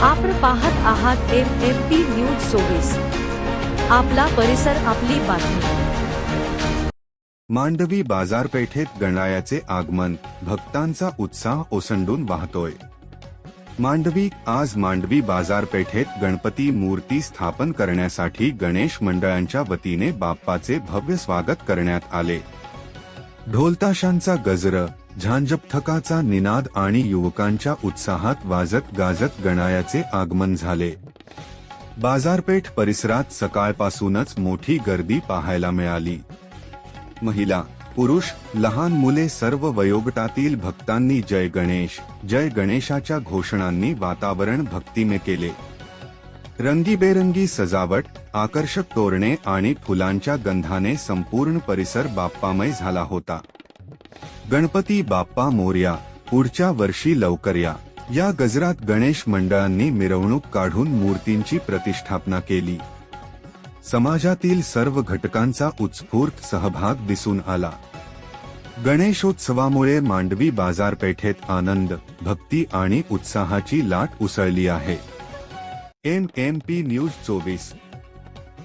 आपण पाहत आहात MMP न्यूज 24। आपला परिसर आपली बातमी। मांडवी बाजारपेठेत गणरायाचे आगमन, भक्तांचा उत्साह ओसंडून वाहतोय। आज मांडवी बाजारपेठेत गणपती मूर्ती स्थापन करण्यासाठी गणेश मंडळांच्या वतीने बाप्पाचे भव्य स्वागत करण्यात आले। ढोलताशांचा गजर, झांजपथकाचा निनाद आणि युवकांच्या उत्साहात वाजत गाजत गणरायाचे आगमन झाले। बाजारपेठ परिसरात सकाळपासूनच मोठी गर्दी पाहायला मिळाली। महिला, पुरुष, लहान मुले सर्व वयोगटातील भक्तांनी जय गणेश, जय गणेशाच्या घोषणांनी वातावरण भक्तिमय केले। रंगीबेरंगी सजावट, आकर्षक तोरणे आणि फुलांच्या गंधाने संपूर्ण परिसर बाप्पामय झाला होता। गणपती बाप्पा मोरया, पुढच्या वर्षी लवकर या गजरात गणेश मंडळांनी मिरवणूक काढून मूर्तींची प्रतिष्ठापना केली। समाजातील सर्व घटकांचा उत्स्फूर्त सहभाग दिसून आला। गणेशोत्सवामुळे मांडवी बाजारपेठेत आनंद, भक्ती आणि उत्साहाची लाट उसळली आहे। MMP news 24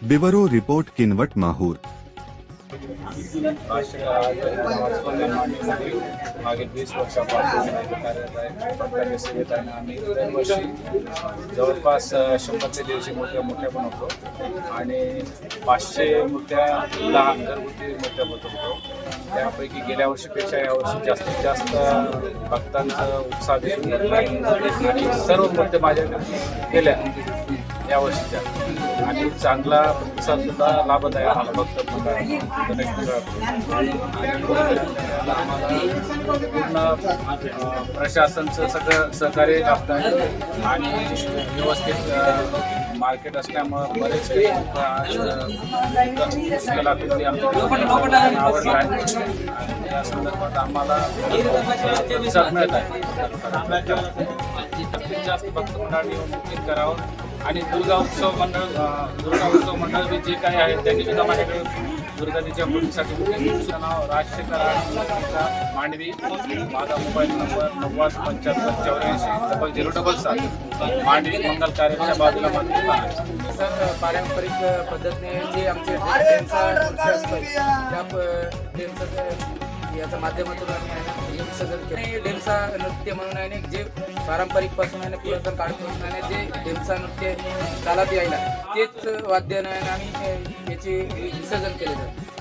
bureau report Kinwat Mahur. मागील 20 वर्षापासून कार्यरत आहे। भक्तांच्या सेवेत आहे आम्ही दरवर्षी जवळपास 100 ते 150 मूर्त्या बनवतो आणि 500 मूर्त्या लहान घरगुती मूर्त्या बनवतो। त्यापैकी गेल्या वर्षीपेक्षा यावर्षी जास्तीत जास्त भक्तांचा उत्साह दिसून येतो आणि सर्व मूर्त्या माझ्याकडे गेल्या या वर्षीच्या आणि चांगला प्रतिसाद सुद्धा लाभत आहे आम्हाला भक्त आणि पूर्ण प्रशासनचं सगळं सहकार्य लाभत आहे आणि व्यवस्थित मार्केट असल्यामुळे बरेच कलाकृती आमच्या आवडला आहे आणि या संदर्भात आम्हाला प्रतिसाद मिळत आहे। जास्तीत जास्त भक्त मंडळांनी उपस्थित करावं आणि दुर्गा उत्सव मंडळ जे काही आहे त्यांनी सुद्धा माझ्याकडे दुर्गादेवीच्या मूर्तीसाठी नाव राजशेखर मांडवी, माझा मोबाईल नंबर 907584 0077 मांडवी मंगल कार्याच्या बाजूला मांडवी। सर, पारंपरिक पद्धतीने जे आमचे डेन्सचा नृत्य असतं त्या याच्या माध्यमातून आम्ही विसर्जन केले। डेन्सा नृत्य म्हणून आहे जे पारंपरिक पासून आहे पुरातन काळापासून आहे जे डेन्सा नृत्य चालत यायला तेच वाद्याने आम्ही याचे विसर्जन केले जाते।